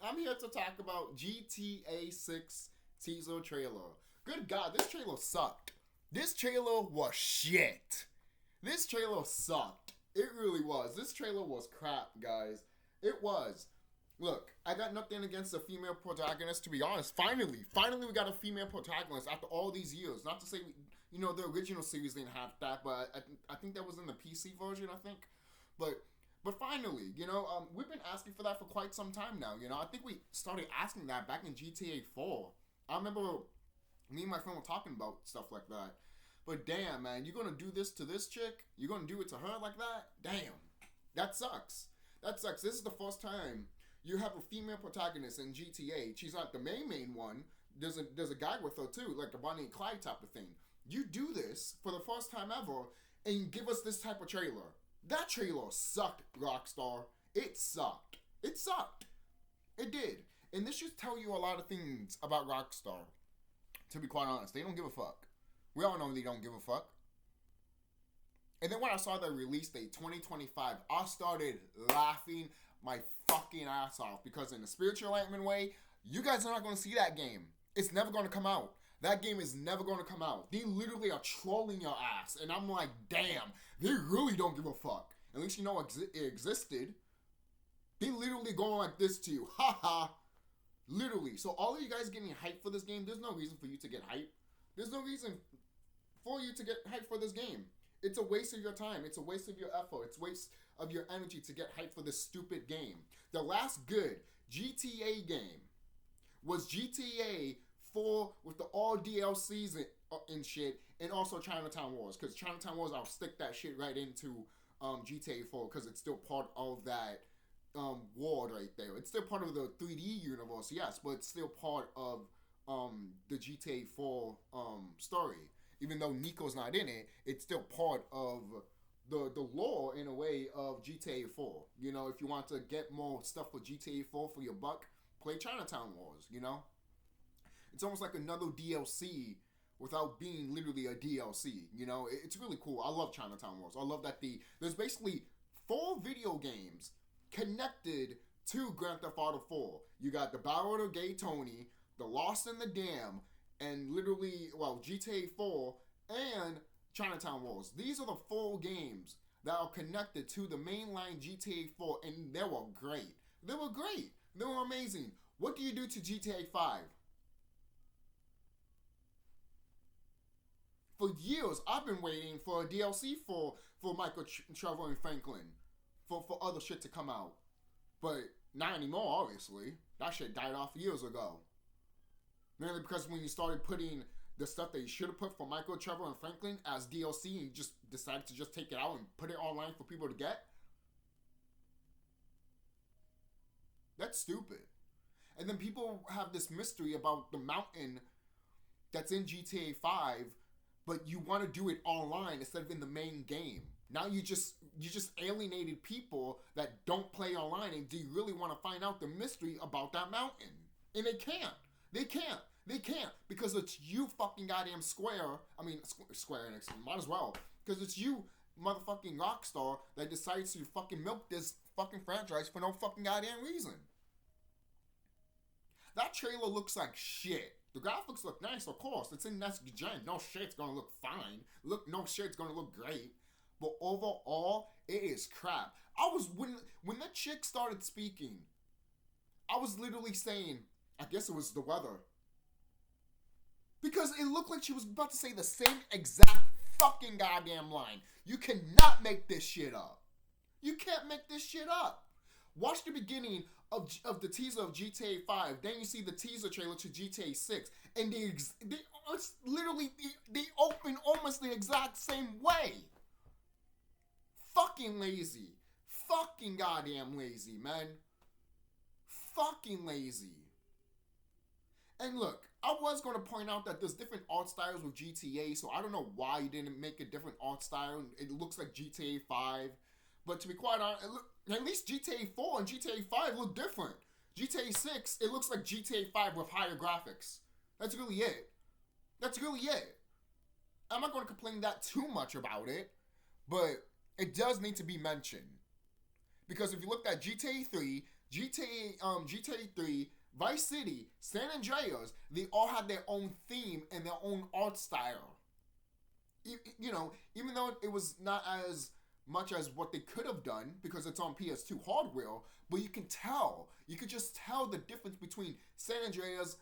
I'm here to talk about GTA 6 teaser trailer. Good God, this trailer sucked. This trailer was shit. This trailer sucked. It really was. This trailer was crap, guys. It was. Look, I got nothing against the female protagonist, to be honest. Finally we got a female protagonist after all these years. Not to say, the original series didn't have that, but I think that was in the PC version, I think. But finally, we've been asking for that for quite some time now, I think we started asking that back in GTA 4. I remember me and my friend were talking about stuff like that. But damn, man, you're gonna do this to this chick? You're gonna do it to her like that? Damn. That sucks. This is the first time you have a female protagonist in GTA. She's not the main one. There's a guy with her too, like a Bonnie and Clyde type of thing. You do this for the first time ever and give us this type of trailer. That trailer sucked, Rockstar. It sucked. It sucked. It did. And this should tell you a lot of things about Rockstar. To be quite honest, they don't give a fuck. We all know they don't give a fuck. And then when I saw the release date, 2025, I started laughing my fucking ass off. Because in the spiritual enlightenment way, you guys are not going to see that game. It's never going to come out. That game is never going to come out. They literally are trolling your ass. And I'm like, damn, they really don't give a fuck. At least you know it existed. They literally going like this to you. Ha ha. Literally. So all of you guys getting hyped for this game, there's no reason for you to get hyped. There's no reason for you to get hyped for this game. It's a waste of your time. It's a waste of your effort. It's a waste of your energy to get hyped for this stupid game. The last good GTA game was GTA 4 with the all DLCs and shit, and also Chinatown Wars. Because Chinatown Wars, I'll stick that shit right into GTA 4 because it's still part of that world right there. It's still part of the 3D universe, yes, but it's still part of the GTA 4 story. Even though Nico's not in it, it's still part of the lore, in a way, of GTA 4. If you want to get more stuff for GTA 4 for your buck, play Chinatown Wars, It's almost like another DLC without being literally a DLC, It's really cool. I love Chinatown Wars. I love that there's basically 4 video games connected to Grand Theft Auto 4. You got the Battle of the Gay Tony, the Lost in the Dam, and literally, GTA 4 and Chinatown Wars. These are the 4 games that are connected to the mainline GTA 4, and they were great. They were great. They were amazing. What do you do to GTA 5? For years, I've been waiting for a DLC for Michael, Trevor, and Franklin for other shit to come out. But not anymore, obviously. That shit died off years ago. Mainly because when you started putting the stuff that you should have put for Michael, Trevor, and Franklin as DLC, and you just decided to just take it out and put it online for people to get. That's stupid. And then people have this mystery about the mountain that's in GTA 5, but you want to do it online instead of in the main game. Now you just alienated people that don't play online, and do you really want to find out the mystery about that mountain? And they can't. They can't because it's you fucking goddamn Square Enix, might as well. Because it's you, motherfucking Rockstar, that decides to fucking milk this fucking franchise for no fucking goddamn reason. That trailer looks like shit. The graphics look nice, of course. It's in next gen. No shit's gonna look fine. No shit's gonna look great. But overall, it is crap. When that chick started speaking, I was literally saying, I guess it was the weather. Because it looked like she was about to say the same exact fucking goddamn line. You cannot make this shit up. You can't make this shit up. Watch the beginning of the teaser of GTA 5. Then you see the teaser trailer to GTA 6. And they open almost the exact same way. Fucking lazy. Fucking goddamn lazy, man. Fucking lazy. And look, I was going to point out that there's different art styles with GTA, so I don't know why you didn't make a different art style. It looks like GTA 5. But to be quite honest, at least GTA 4 and GTA 5 look different. GTA 6, it looks like GTA 5 with higher graphics. That's really it. I'm not going to complain that too much about it. But It does need to be mentioned. Because if you looked at GTA 3, GTA 3, Vice City, San Andreas, they all had their own theme and their own art style. You know, even though it was not as much as what they could have done because it's on PS2 hardware, but you can tell. You could just tell the difference between San Andreas,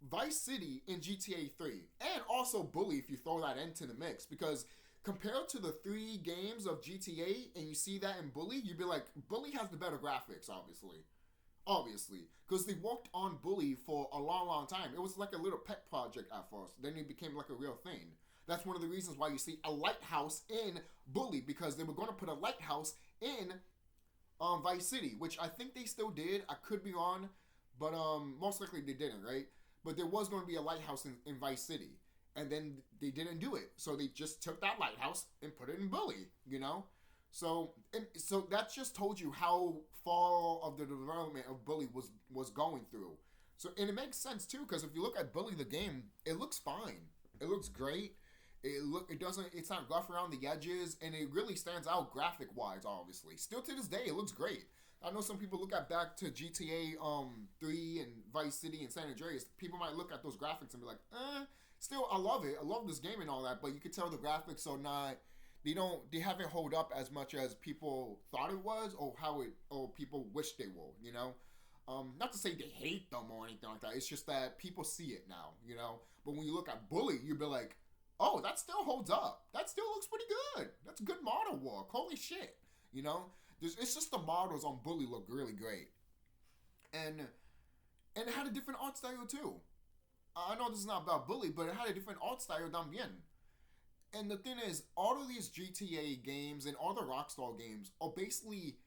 Vice City, and GTA 3. And also Bully if you throw that into the mix. Because compared to the 3 games of GTA and you see that in Bully, you'd be like, Bully has the better graphics, obviously, because they worked on Bully for a long time. It was like a little pet project at first. Then it became like a real thing. That's one of the reasons why you see a lighthouse in Bully, because they were going to put a lighthouse in Vice City, which I think they still did. I could be wrong, but most likely they didn't, right? But there was going to be a lighthouse in Vice City, and then they didn't do it. So they just took that lighthouse and put it in Bully, you know? So that just told you how far of the development of Bully was going through. So, and it makes sense too, because if you look at Bully the game, it looks fine. It looks great. It's not rough around the edges, and it really stands out graphic wise, obviously. Still to this day, it looks great. I know some people look back to GTA 3 and Vice City and San Andreas. People might look at those graphics and be like, still, I love it. I love this game and all that, but you can tell the graphics are not, they haven't hold up as much as people thought it was, or people wish they were, you know? Not to say they hate them or anything like that. It's just that people see it now, you know? But when you look at Bully, you'll be like, oh, that still holds up. That still looks pretty good. That's good model work. Holy shit. You know? It's just the models on Bully look really great. And it had a different art style too. I know this is not about Bully, but it had a different art style también. And the thing is, all of these GTA games and all the Rockstar games are basically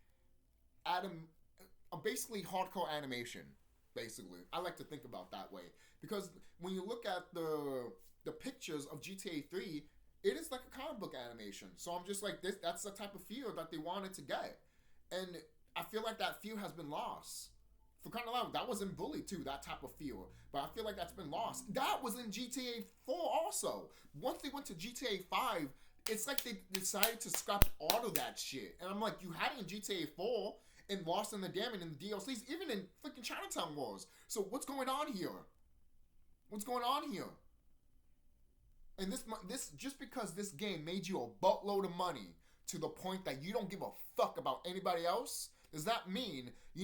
hardcore animation. Basically, I like to think about that way, because when you look at the pictures of GTA 3, it is like a comic book animation. So I'm just like, that's the type of feel that they wanted to get. And I feel like that feel has been lost. For kind of loud, that was in Bully too, that type of feel. But I feel like that's been lost. That was in GTA 4 also. Once they went to GTA 5, it's like they decided to scrap all of that shit. And I'm like, you had it in GTA 4 and Lost in the Dam and in the DLCs, even in freaking Chinatown Wars. So what's going on here? What's going on here? And this just because this game made you a buttload of money to the point that you don't give a fuck about anybody else, does that mean that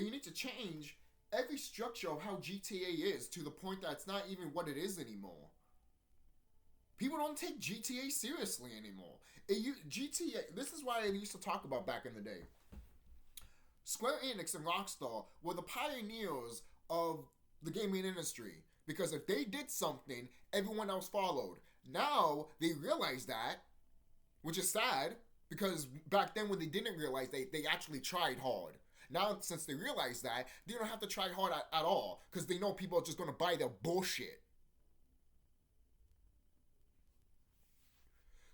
you need to change every structure of how GTA is to the point that it's not even what it is anymore? People don't take GTA seriously anymore. GTA, this is why I used to talk about back in the day. Square Enix and Rockstar were the pioneers of the gaming industry. Because if they did something, everyone else followed. Now, they realize that, which is sad, because back then when they didn't realize, they actually tried hard. Now, since they realize that, they don't have to try hard at all, because they know people are just going to buy their bullshit.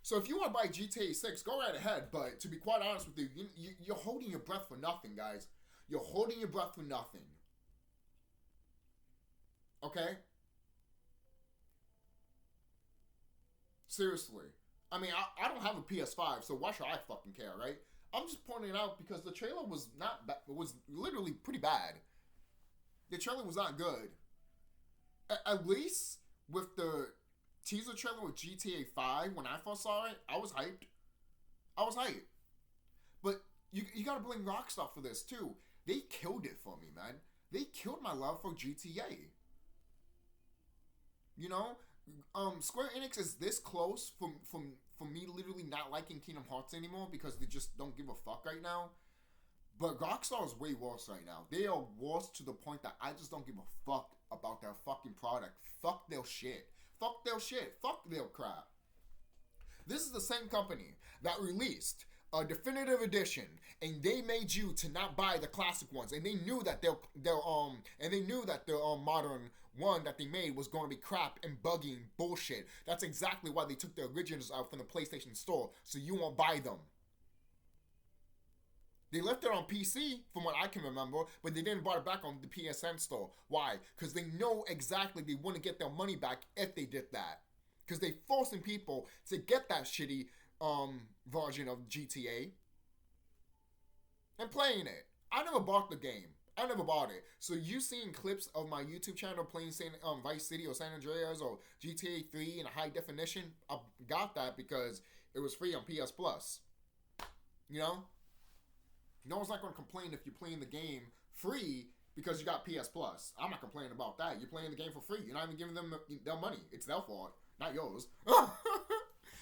So if you want to buy GTA 6, go right ahead, but to be quite honest with you, you're holding your breath for nothing, guys. You're holding your breath for nothing. Okay? Seriously. I mean, I don't have a PS5, so why should I fucking care, right? I'm just pointing it out because the trailer was not bad. It was literally pretty bad. The trailer was not good. At least with the teaser trailer with GTA 5, when I first saw it, I was hyped. But you gotta blame Rockstar for this, too. They killed it for me, man. They killed my love for GTA. You know, Square Enix is this close from me literally not liking Kingdom Hearts anymore because they just don't give a fuck right now. But Rockstar is way worse right now. They are worse to the point that I just don't give a fuck about their fucking product. Fuck their shit. Fuck their shit. Fuck their crap. This is the same company that released a definitive edition, and they made you to not buy the classic ones, and they knew that the modern one that they made was going to be crap and buggy and bullshit. That's exactly why they took the originals out from the PlayStation Store, so you won't buy them. They left it on PC, from what I can remember, but they didn't brought it back on the PSN store. Why? Because they know exactly they wouldn't get their money back if they did that. Because they forcing people to get that shitty version of GTA and playing it. I never bought the game. I never bought it. So you seen clips of my YouTube channel playing Vice City or San Andreas or GTA 3 in a high definition? I got that because it was free on PS Plus. You know? No one's not going to complain if you're playing the game free because you got PS Plus. I'm not complaining about that. You're playing the game for free. You're not even giving them their money. It's their fault, not yours.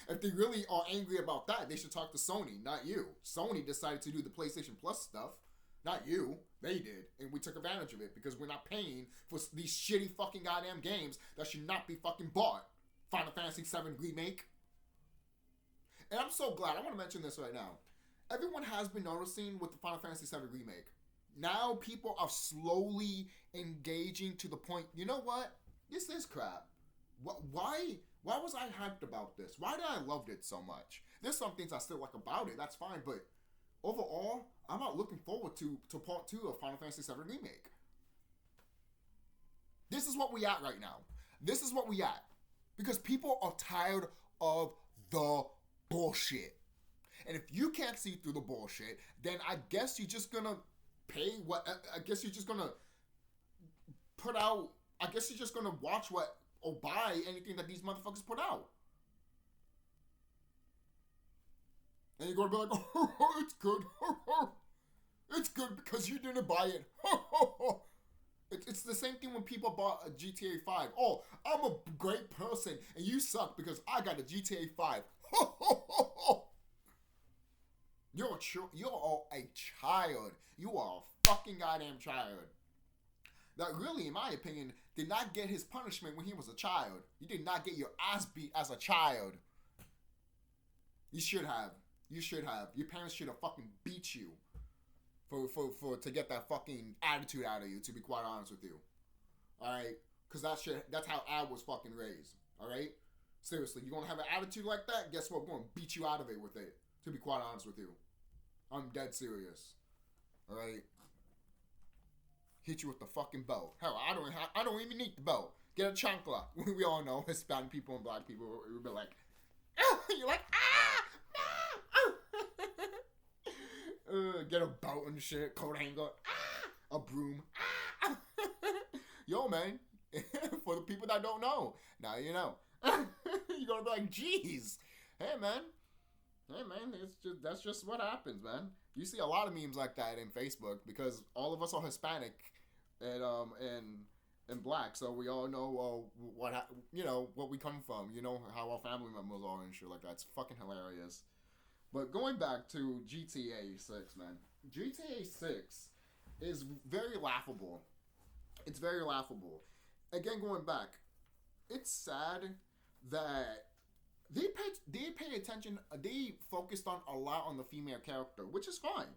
If they really are angry about that, they should talk to Sony, not you. Sony decided to do the PlayStation Plus stuff, not you. They did, and we took advantage of it because we're not paying for these shitty fucking goddamn games that should not be fucking bought. Final Fantasy VII Remake. And I'm so glad. I want to mention this right now. Everyone has been noticing with the Final Fantasy VII Remake. Now people are slowly engaging to the point, you know what? This is crap. Why was I hyped about this? Why did I love it so much? There's some things I still like about it, that's fine, but overall, I'm not looking forward to part 2 of Final Fantasy VII Remake. This is what we at right now. This is what we at. Because people are tired of the bullshit. And if you can't see through the bullshit, then I guess you're just gonna pay what, I guess you're just gonna put out, I guess you're just gonna watch what, or buy anything that these motherfuckers put out. And you're gonna be like, oh, it's good. It's good because you didn't buy it. It's the same thing when people bought a GTA 5. Oh, I'm a great person and you suck because I got a GTA 5. You're a child. You are a fucking goddamn child. That really, in my opinion, did not get his punishment when he was a child. You did not get your ass beat as a child. You should have. You should have. Your parents should have fucking beat you to get that fucking attitude out of you, to be quite honest with you. Alright? Because that's how I was fucking raised. Alright? Seriously, you gonna have an attitude like that? Guess what? We're gonna beat you out of it with it. To be quite honest with you. I'm dead serious. Alright? Hit you with the fucking belt. Hell, I don't even need the belt. Get a chancla. We all know Hispanic people and black people will be like, ah! You're like, ah! Get a belt and shit, coat hanger, ah! A broom, ah! Yo, man, for the people that don't know, now you know. You're gonna be like, jeez, hey man, that's just what happens, man. You see a lot of memes like that in Facebook because all of us are Hispanic and black, so we all know what we come from, you know, how our family members are and shit like that. It's fucking hilarious. But going back to GTA 6, man. GTA 6 is very laughable. It's very laughable. Again, going back, it's sad that they pay attention, they focused on a lot on the female character, which is fine.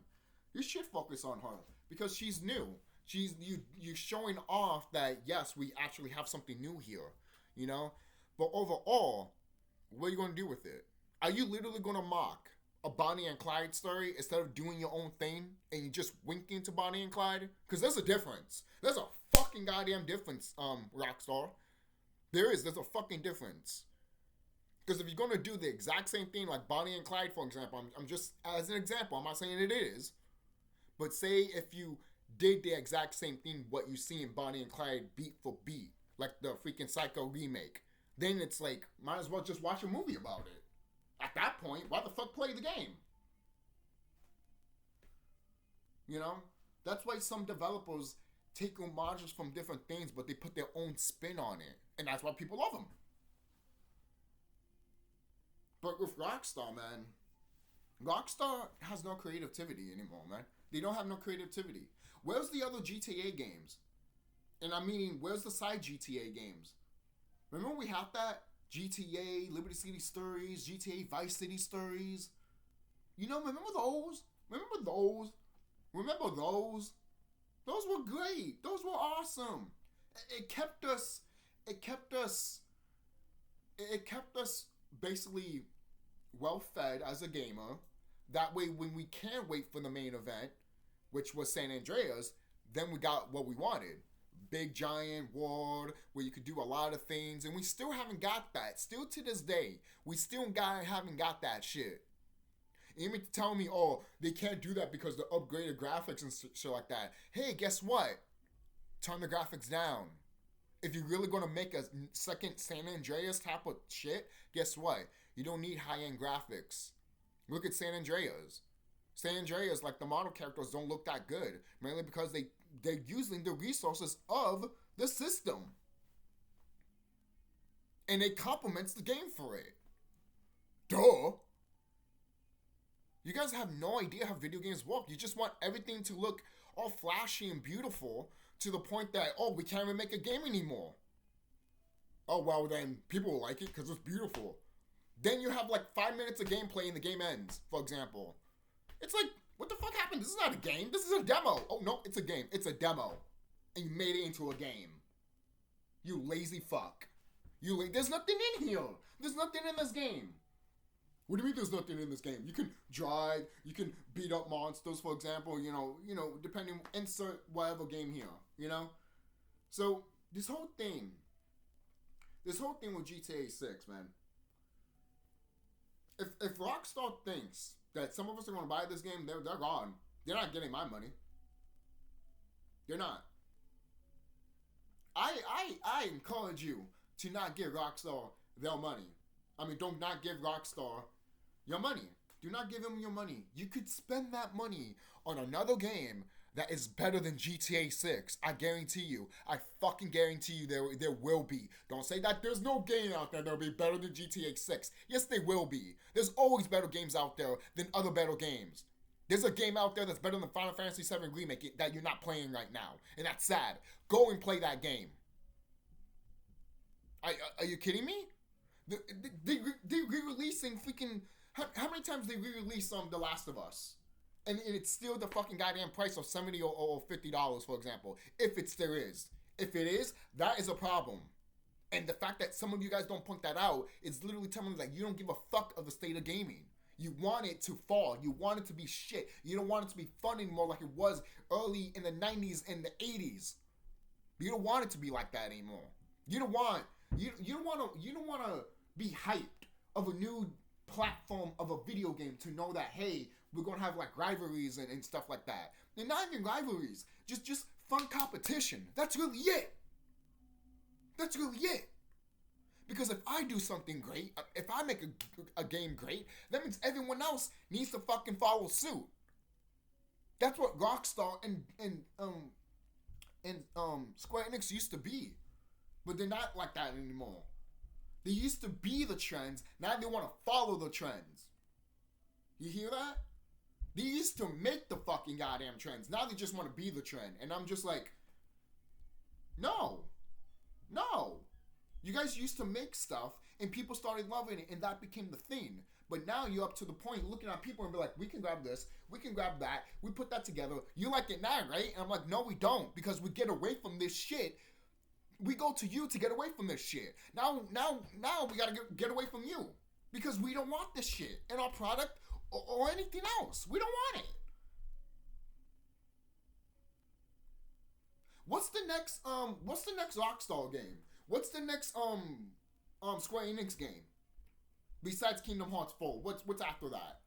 You should focus on her because she's new. You're showing off that, yes, we actually have something new here, you know? But overall, what are you going to do with it? Are you literally going to mock a Bonnie and Clyde story instead of doing your own thing and you just winking to Bonnie and Clyde? Because there's a difference. There's a fucking goddamn difference, Rockstar. There's a fucking difference. Because if you're going to do the exact same thing like Bonnie and Clyde, for example, I'm just, as an example, I'm not saying it is, but say if you did the exact same thing what you see in Bonnie and Clyde beat for beat, like the freaking Psycho remake, then it's like, might as well just watch a movie about it. At that point, why the fuck play the game? You know? That's why some developers take homages from different things, but they put their own spin on it. And that's why people love them. But with Rockstar, man, Rockstar has no creativity anymore, man. They don't have no creativity. Where's the other GTA games? And I mean, where's the side GTA games? Remember we had that? GTA, Liberty City Stories, GTA Vice City Stories. You know, remember those? Remember those? Remember those? Those were great. Those were awesome. It kept us basically well fed as a gamer. That way, when we can wait for the main event, which was San Andreas, then we got what we wanted. Big giant world where you could do a lot of things, and we still haven't got that. Still to this day, we still haven't got that shit. And you mean to tell me, oh, they can't do that because the upgraded graphics and shit like that. Hey, guess what? Turn the graphics down. If you're really gonna make a second San Andreas type of shit, guess what? You don't need high-end graphics. Look at San Andreas. San Andreas, like the model characters don't look that good, mainly because they're using the resources of the system. And it complements the game for it. Duh. You guys have no idea how video games work. You just want everything to look all flashy and beautiful to the point that, oh, we can't even make a game anymore. Oh, well, then people will like it because it's beautiful. Then you have like 5 minutes of gameplay and the game ends, for example. It's like, what the fuck happened? This is not a game. This is a demo. Oh, no, it's a game. It's a demo. And you made it into a game. You lazy fuck. There's nothing in here. There's nothing in this game. What do you mean there's nothing in this game? You can drive. You can beat up monsters, for example. You know, depending, insert whatever game here. You know? So, this whole thing with GTA 6, man. If Rockstar thinks that some of us are going to buy this game, they're gone. They're not getting my money. They're not. I encourage you to not give Rockstar their money. I mean, don't not give Rockstar your money. Do not give them your money. You could spend that money on another game that is better than GTA 6. I guarantee you. I fucking guarantee you there will be. Don't say that there's no game out there that'll be better than GTA 6. Yes, they will be. There's always better games out there than other better games. There's a game out there that's better than Final Fantasy VII Remake that you're not playing right now. And that's sad. Go and play that game. Are you kidding me? They re-releasing freaking... How many times they re-release The Last of Us? And it's still the fucking goddamn price of $70 or $50, for example. If it still is. If it is, that is a problem. And the fact that some of you guys don't point that out is literally telling me that you don't give a fuck of the state of gaming. You want it to fall. You want it to be shit. You don't want it to be fun anymore like it was early in the 90s and the 80s. You don't want it to be like that anymore. You don't want to be hyped of a new platform of a video game to know that, hey, we're going to have like rivalries and stuff like that. And not even rivalries. Just fun competition. That's really it. That's really it. Because if I do something great, if I make a game great, that means everyone else needs to fucking follow suit. That's what Rockstar and Square Enix used to be. But they're not like that anymore. They used to be the trends. Now they want to follow the trends. You hear that? They used to make the fucking goddamn trends. Now they just want to be the trend. And I'm just like, no. You guys used to make stuff and people started loving it and that became the thing. But now you're up to the point looking at people and be like, we can grab this, we can grab that, we put that together. You like it now, right? And I'm like, no, we don't, because we get away from this shit. We go to you to get away from this shit. Now we gotta get away from you because we don't want this shit in our product or anything else. We don't want it. What's the next Rockstar game? What's the next Square Enix game? Besides Kingdom Hearts 4, what's after that?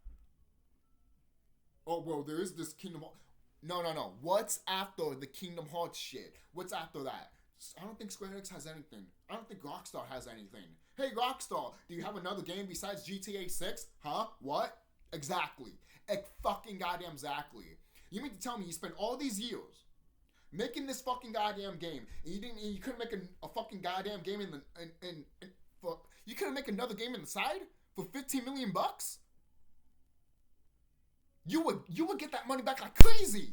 Oh well, there is this Kingdom Hearts. No. What's after the Kingdom Hearts shit? What's after that? I don't think Square Enix has anything. I don't think Rockstar has anything. Hey Rockstar, do you have another game besides GTA 6? Huh? What? Exactly. Fucking goddamn exactly. You mean to tell me you spent all these years making this fucking goddamn game and you couldn't make a fucking goddamn game you couldn't make another game on the side for $15 million? You would get that money back like crazy.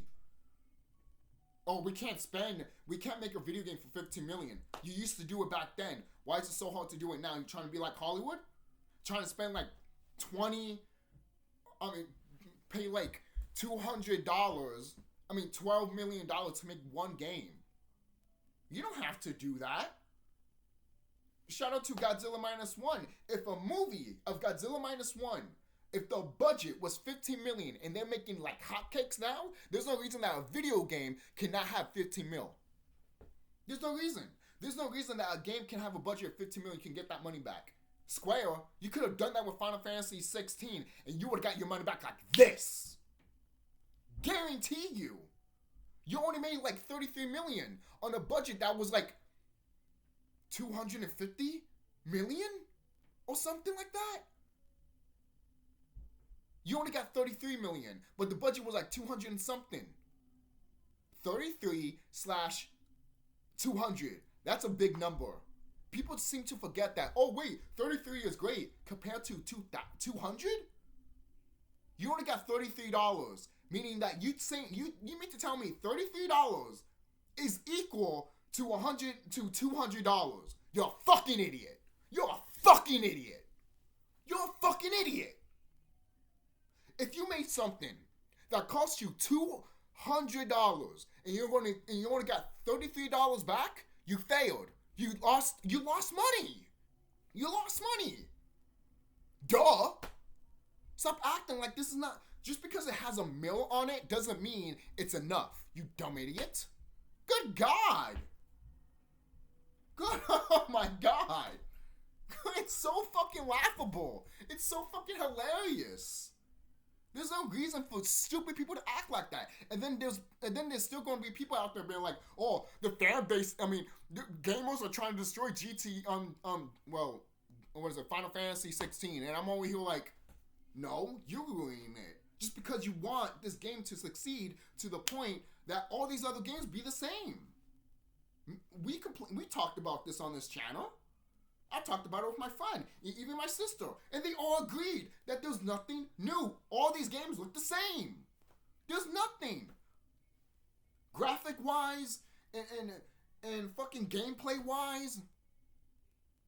Oh, we can't make a video game for $15 million. You used to do it back then. Why is it so hard to do it now? You trying to be like Hollywood? Trying to spend like pay like $200, $12 million to make one game. You don't have to do that. Shout out to Godzilla Minus One. If a movie of Godzilla Minus One If the budget was 15 million and they're making like hotcakes now, there's no reason that a video game cannot have 15 mil. There's no reason. There's no reason that a game can have a budget of 15 million, can get that money back. Square, you could have done that with Final Fantasy 16 and you would have got your money back like this. Guarantee you. You only made like 33 million on a budget that was like 250 million or something like that. You only got 33 million, but the budget was like 200 and something. 33 slash 200. That's a big number. People seem to forget that. Oh wait, 33 is great compared to 200? You only got $33, meaning that you mean to tell me $33 is equal to $100 to $200. You're a fucking idiot. You're a fucking idiot. You're a fucking idiot. If you made something that cost you $200 and you only got $33 back, you failed. You lost money. You lost money. Duh. Stop acting like this is not, just because it has a mill on it doesn't mean it's enough, you dumb idiot. Good God. Good, oh my God. It's so fucking laughable. It's so fucking hilarious. There's no reason for stupid people to act like that. And then there's still going to be people out there being like, oh, the fan base, I mean, the gamers are trying to destroy Final Fantasy 16. And I'm over here like, no, you're ruining it. Just because you want this game to succeed to the point that all these other games be the same. We talked about this on this channel. I talked about it with my friend, even my sister, and they all agreed that there's nothing new. All these games look the same. There's nothing. Graphic-wise and fucking gameplay-wise,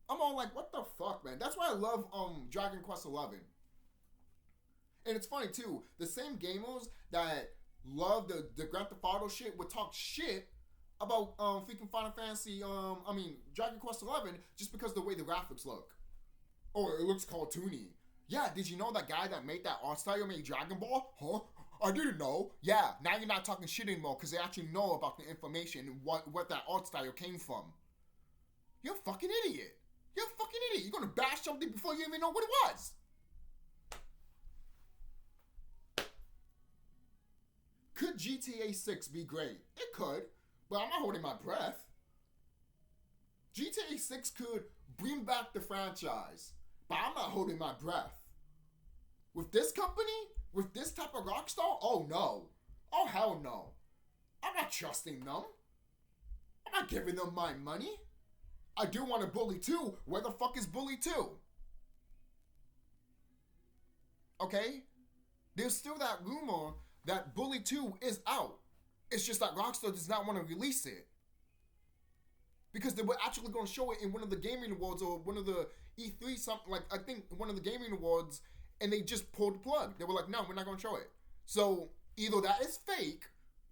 I'm all like, what the fuck, man? That's why I love Dragon Quest XI. And it's funny, too. The same gamers that love the Grand Theft Auto shit would talk shit about freaking Final Fantasy, Dragon Quest XI, just because of the way the graphics look. Oh, it looks cartoony. Yeah, did you know that guy that made that art style made Dragon Ball? Huh? I didn't know. Yeah, now you're not talking shit anymore because they actually know about the information and what that art style came from. You're a fucking idiot. You're a fucking idiot. You're gonna bash something before you even know what it was. Could GTA 6 be great? It could. But I'm not holding my breath. GTA 6 could bring back the franchise, but I'm not holding my breath. With this company, with this type of rockstar, oh no. Oh hell no. I'm not trusting them. I'm not giving them my money. I do want a Bully 2. Where the fuck is Bully 2? Okay? There's still that rumor that Bully 2 is out. It's just that Rockstar does not want to release it. Because they were actually going to show it in one of the gaming awards or one of the E3, something like, I think one of the gaming awards, and they just pulled the plug. They were like, no, we're not going to show it. So either that is fake,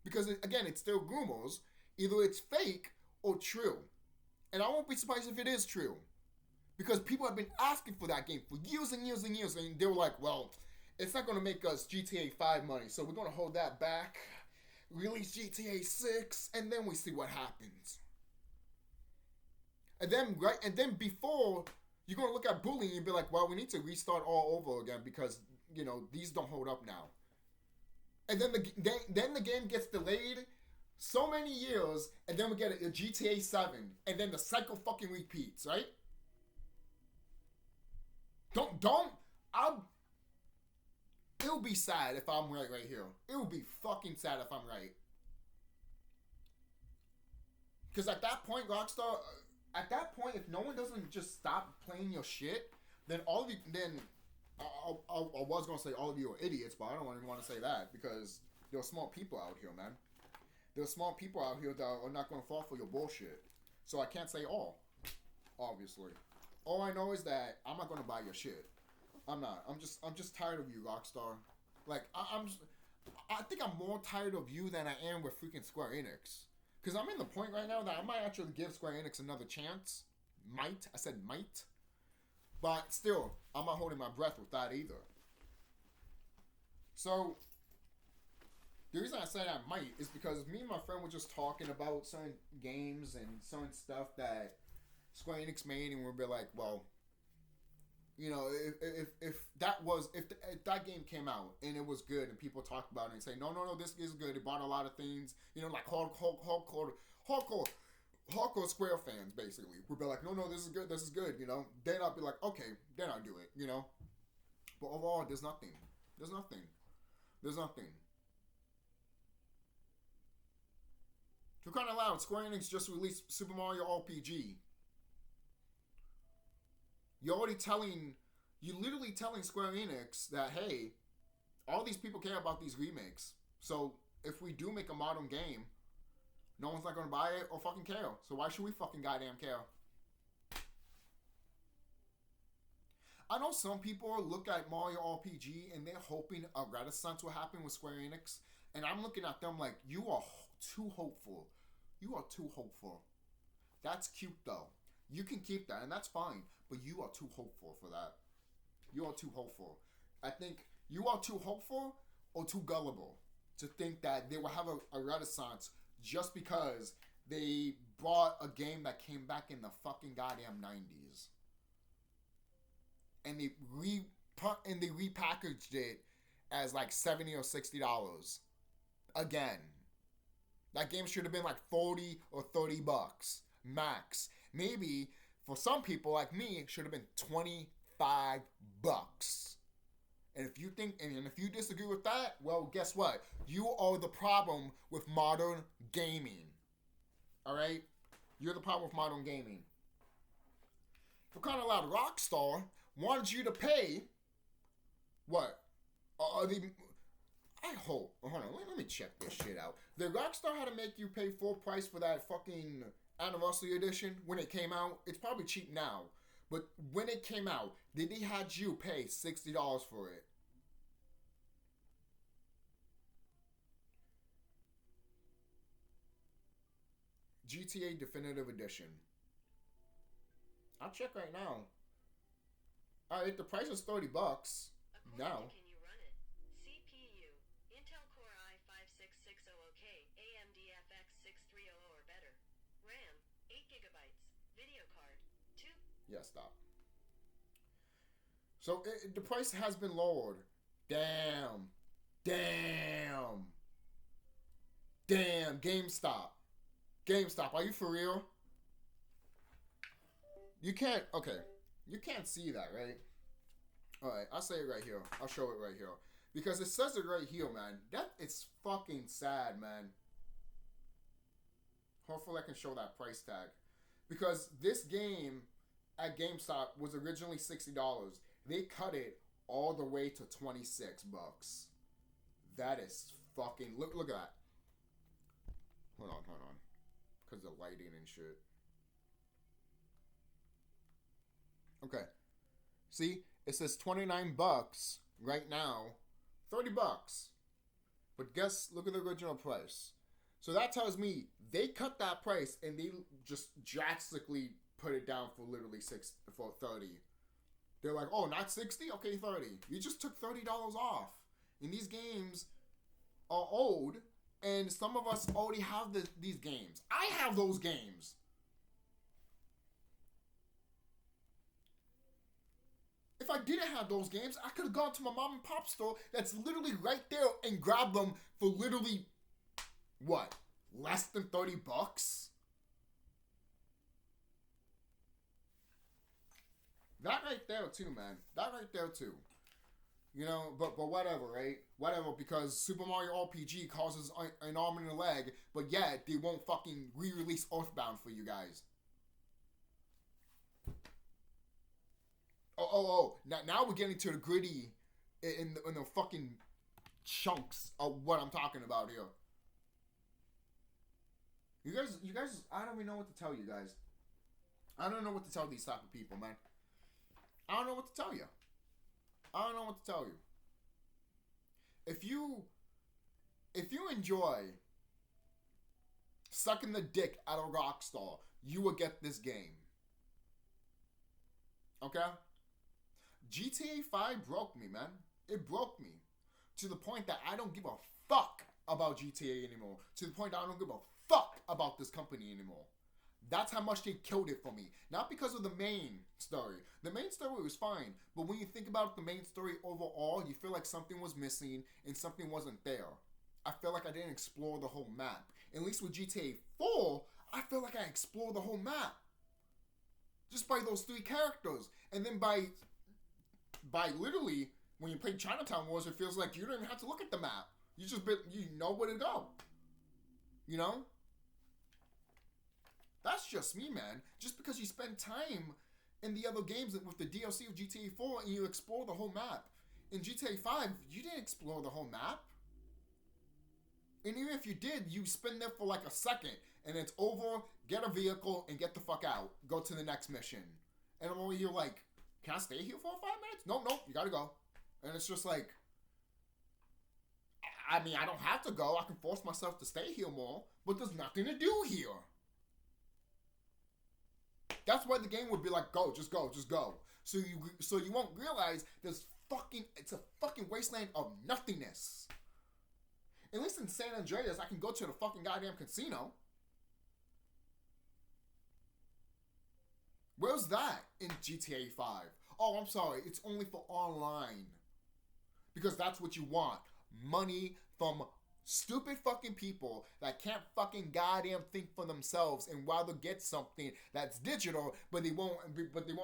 because again, it's still rumors, either it's fake or true. And I won't be surprised if it is true. Because people have been asking for that game for years and years and years, and they were like, well, it's not going to make us GTA 5 money, so we're going to hold that back. Release GTA 6, and then we see what happens. And then before, you're gonna look at Bully and be like, well, we need to restart all over again because, you know, these don't hold up now. And then the game gets delayed so many years, and then we get a GTA 7, and then the cycle fucking repeats, right? It'll be sad if I'm right here. It'll be fucking sad if I'm right. Because at that point, Rockstar, if no one doesn't just stop playing your shit, then all of you, I was going to say all of you are idiots, but I don't even want to say that because there are smart people out here, man. There are smart people out here that are not going to fall for your bullshit. So I can't say all, obviously. All I know is that I'm not going to buy your shit. I'm not. I'm just tired of you, Rockstar. Like, I think I'm more tired of you than I am with freaking Square Enix. Because I'm in the point right now that I might actually give Square Enix another chance. I said might. But still, I'm not holding my breath with that either. So the reason I say I might is because me and my friend were just talking about certain games and certain stuff that Square Enix made, and we'll be like, well, you know, if that game came out and it was good and people talked about it and say, no, this is good. It bought a lot of things, you know, like hardcore Square fans basically would be like, no, this is good, you know. Then I'll be like, okay, then I'll do it, you know. But overall, there's nothing. To kind of loud, Square Enix just released Super Mario RPG. You're literally telling Square Enix that, hey, all these people care about these remakes. So if we do make a modern game, no one's not going to buy it or fucking care. So why should we fucking goddamn care? I know some people look at Mario RPG and they're hoping a renaissance will happen with Square Enix. And I'm looking at them like, you are too hopeful. That's cute though. You can keep that and that's fine. But you are too hopeful for that. You are too hopeful. I think you are too hopeful or too gullible to think that they will have a renaissance just because they brought a game that came back in the fucking goddamn 90s. And they repackaged it as like $70 or $60. Again. That game should have been like $40 or $30 max. Maybe for some people like me, it should have been $25. And if you disagree with that, well, guess what? You are the problem with modern gaming. Alright? You're the problem with modern gaming. For kind of loud, Rockstar wanted you to pay what? I hope. Hold on, let me check this shit out. The Rockstar had to make you pay full price for that fucking Anniversary Edition when it came out. It's probably cheap now. But when it came out, they had you pay $60 for it. GTA Definitive Edition. I'll check right now. Alright, the price is $30 now. Can you run it? CPU, Intel Core i5-6660K, AMD FX 630 or better. RAM, 8GB. Video card, 2. Yeah, stop. So the price has been lowered. Damn. GameStop. Are you for real? You can't. Okay. You can't see that, right? Alright, I'll say it right here. I'll show it right here. Because it says it right here, man. That is fucking sad, man. Hopefully I can show that price tag. Because this game at GameStop was originally $60. They cut it all the way to $26. That is fucking... Look at that. Hold on. Because of the lighting and shit. Okay. See? It says $29 right now. $30. But look at the original price. So that tells me they cut that price and they just drastically put it down for literally $30. They're like, oh, not $60? Okay, $30. You just took $30 off. And these games are old, and some of us already have these games. I have those games. If I didn't have those games, I could have gone to my mom and pop store that's literally right there and grabbed them for literally, what, less than $30? That right there too, man. That right there too. You know, but whatever, right? Whatever, because Super Mario RPG causes an arm and a leg, but yet they won't fucking re-release Earthbound for you guys. Oh. Now we're getting to the gritty in the fucking chunks of what I'm talking about here. You guys, I don't even know what to tell you guys. I don't know what to tell these type of people, man. I don't know what to tell you. If you enjoy sucking the dick out of Rockstar, you will get this game. Okay? GTA 5 broke me, man. It broke me. to the point that I don't give a fuck about GTA anymore. To the point that I don't give a fuck about this company anymore. That's how much they killed it for me. Not because of the main story. The main story was fine, but when you think about the main story overall, you feel like something was missing and something wasn't there. I feel like I didn't explore the whole map. At least with GTA 4, I feel like I explored the whole map. Just by those 3 characters. And then by literally, when you play Chinatown Wars, it feels like you don't even have to look at the map. You know where to go. You know? That's just me, man. Just because you spend time in the other games with the DLC of GTA 4 and you explore the whole map. In GTA 5, you didn't explore the whole map. And even if you did, you spend there for like a second and it's over, get a vehicle, and get the fuck out. Go to the next mission. And you're like, can I stay here for 5 minutes? Nope, you gotta go. And it's just like, I mean, I don't have to go. I can force myself to stay here more, but there's nothing to do here. That's why the game would be like, go, just go. So you won't realize it's a fucking wasteland of nothingness. At least in San Andreas, I can go to the fucking goddamn casino. Where's that in GTA 5? Oh, I'm sorry, it's only for online. Because that's what you want. Money from stupid fucking people that can't fucking goddamn think for themselves and rather get something that's digital, but they won't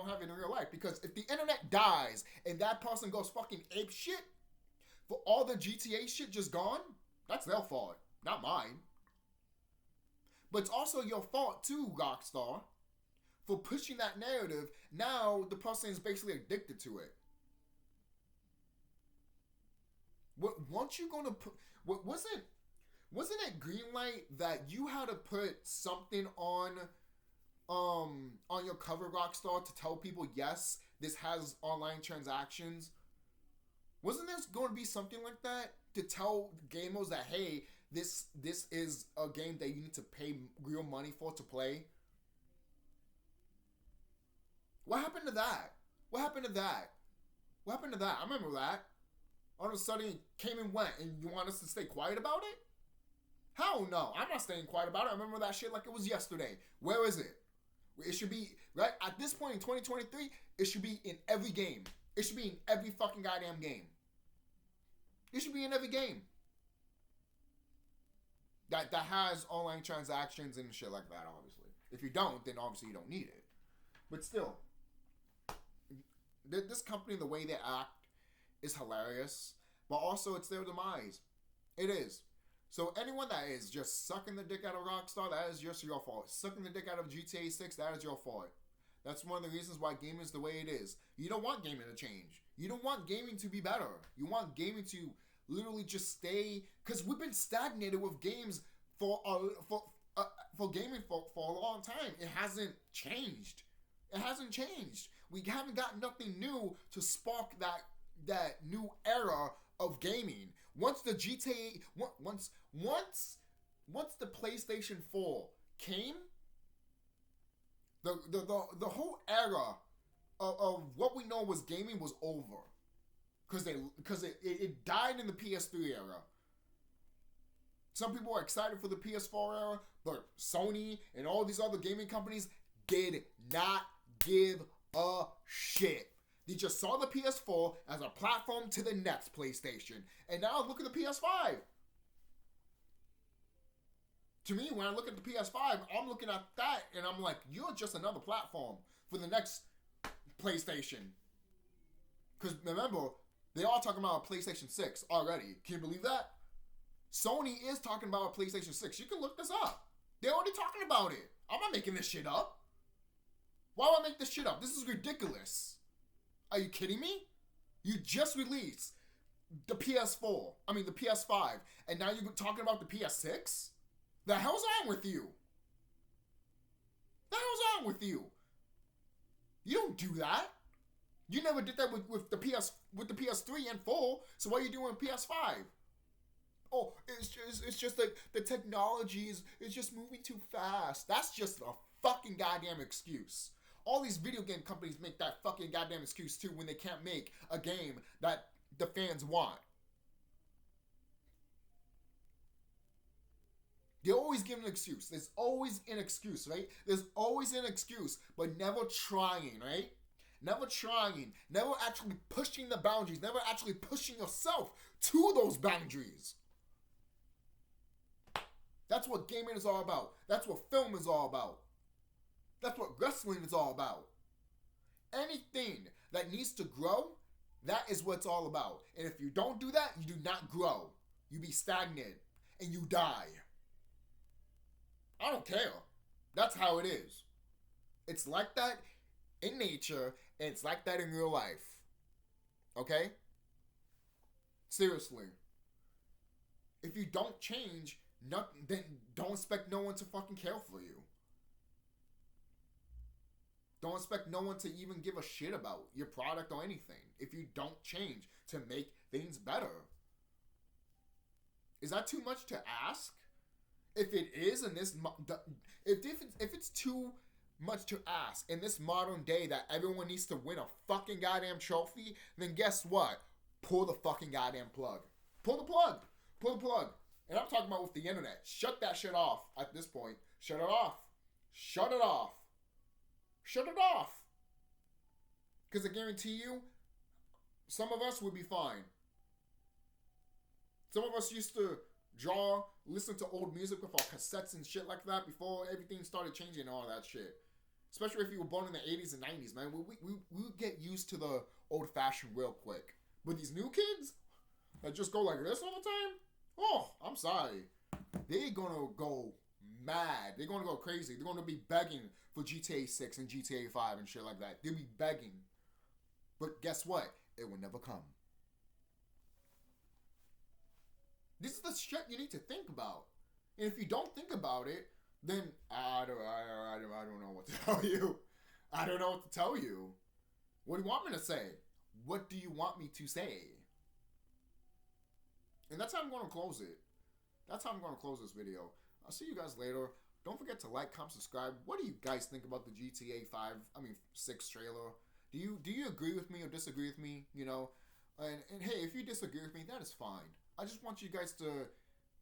have it in real life. Because if the internet dies and that person goes fucking ape shit for all the GTA shit just gone, that's their fault, not mine. But it's also your fault too, Rockstar, for pushing that narrative. Now the person is basically addicted to it. Weren't you gonna put? Wasn't it Greenlight that you had to put something on your cover, Rockstar, to tell people yes, this has online transactions? Wasn't there going to be something like that to tell gamers that hey, this is a game that you need to pay real money for to play? What happened to that? I remember that. All of a sudden it came and went, and you want us to stay quiet about it? Hell no, I'm not staying quiet about it. I remember that shit like it was yesterday. Where is it? It should be, right? At this point in 2023, it should be in every game. It should be in every fucking goddamn game. It should be in every game that has online transactions and shit like that, obviously. If you don't, then obviously you don't need it. But still, this company, the way they act is hilarious, but also it's their demise. It is. So anyone that is just sucking the dick out of Rockstar, that is just your fault. Sucking the dick out of GTA 6, that is your fault. That's one of the reasons why gaming is the way it is. You don't want gaming to change. You don't want gaming to be better. You want gaming to literally just stay, because we've been stagnated with games for gaming for a long time. It hasn't changed. We haven't got nothing new to spark that new era of gaming. Once the GTA, once the PlayStation 4 came, the whole era of what we know was gaming was over. Because it died in the PS3 era. Some people are excited for the PS4 era, but Sony and all these other gaming companies did not give a shit. They just saw the PS4 as a platform to the next PlayStation. And now look at the PS5. To me, when I look at the PS5, I'm looking at that and I'm like, you're just another platform for the next PlayStation. Because remember, they are talking about a PlayStation 6 already. Can you believe that? Sony is talking about a PlayStation 6. You can look this up. They're already talking about it. I'm not making this shit up. Why would I make this shit up? This is ridiculous. Are you kidding me? You just released the PS4. I mean, the PS5. And now you're talking about the PS6? The hell's wrong with you? You don't do that. You never did that with the PS3 and 4. So what are you doing with PS5? Oh, it's just like the technology is just moving too fast. That's just a fucking goddamn excuse. All these video game companies make that fucking goddamn excuse too when they can't make a game that the fans want. They always give an excuse. There's always an excuse, right? There's always an excuse, but never trying, right? Never trying, never actually pushing the boundaries, never actually pushing yourself to those boundaries. That's what gaming is all about. That's what film is all about. That's what wrestling is all about. Anything that needs to grow, that is what it's all about. And if you don't do that, you do not grow. You be stagnant and you die. I don't care. That's how it is. It's like that in nature, and it's like that in real life. Okay? Seriously. If you don't change, then don't expect no one to fucking care for you. Don't expect no one to even give a shit about your product or anything if you don't change to make things better. Is that too much to ask? If it is in this, if it's too much to ask in this modern day that everyone needs to win a fucking goddamn trophy, then guess what? Pull the fucking goddamn plug. Pull the plug. Pull the plug. And I'm talking about with the internet. Shut that shit off at this point. Shut it off. Shut it off. Shut it off. Because I guarantee you, some of us would be fine. Some of us used to draw, listen to old music with our cassettes and shit like that before everything started changing and all that shit. Especially if you were born in the 80s and 90s, man. We would get used to the old-fashioned real quick. But these new kids that just go like this all the time, oh, I'm sorry. They're gonna go mad. They're gonna go crazy. They're gonna be begging for GTA 6 and GTA 5 and shit like that. They'll be begging. But guess what? It will never come. This is the shit you need to think about. And if you don't think about it, then I don't know what to tell you. I don't know what to tell you. What do you want me to say? What do you want me to say? And that's how I'm going to close it. That's how I'm going to close this video. I'll see you guys later. Don't forget to like, comment, subscribe. What do you guys think about the GTA 6 trailer? Do you agree with me or disagree with me? You know, and hey, if you disagree with me, that is fine. I just want you guys to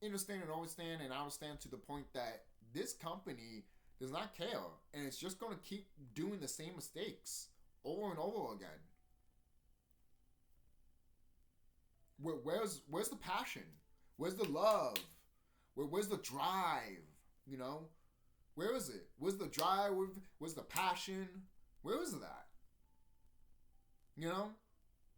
understand and understand and understand to the point that this company does not care, and it's just going to keep doing the same mistakes over and over again. Where's the passion? Where's the love? Where's the drive? You know, where is it? Where's the drive? Where's the passion? Where is that? You know,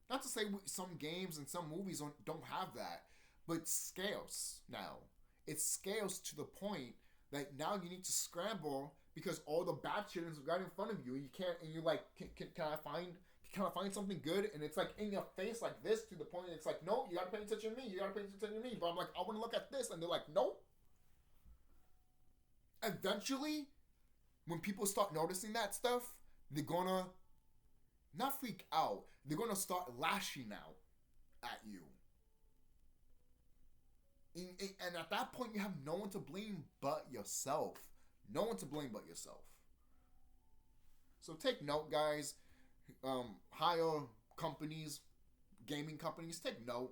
not to say some games and some movies don't have that, but it's scarce now. It's scarce to the point that now you need to scramble because all the bad shit is right in front of you. You can't, and you're like, can I find something good? And it's like in your face like this to the point that it's like, no, you gotta pay attention to me. You gotta pay attention to me. But I'm like, I want to look at this, and they're like, nope. Eventually, when people start noticing that stuff, they're gonna not freak out. They're gonna start lashing out at you. And at that point, you have no one to blame but yourself. No one to blame but yourself. So take note, guys. Higher companies, gaming companies, take note.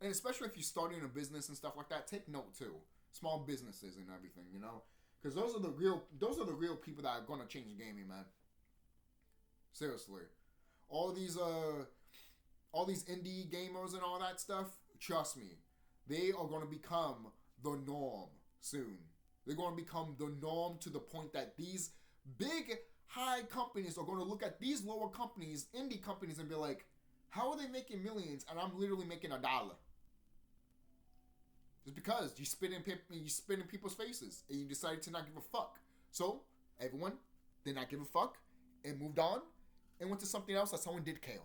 And especially if you're starting a business and stuff like that, take note too. Small businesses and everything, you know? Because those are the real people that are gonna change gaming, man. Seriously. All these indie gamers and all that stuff, trust me, they are gonna become the norm soon. They're gonna become the norm to the point that these big high companies are gonna look at these lower companies, indie companies, and be like, how are they making millions and I'm literally making $1? Just because you spit in people's faces and you decided to not give a fuck. So everyone did not give a fuck and moved on and went to something else that someone did care.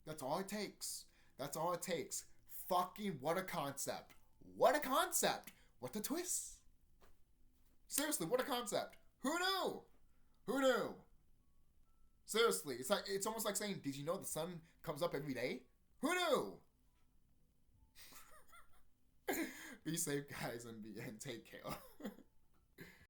That's all it takes. That's all it takes. Fucking what a concept. What a concept. What a twist. Seriously, what a concept. Who knew? Who knew? Seriously, it's almost like saying, did you know the sun comes up every day? Who knew? Be safe, guys, and take care.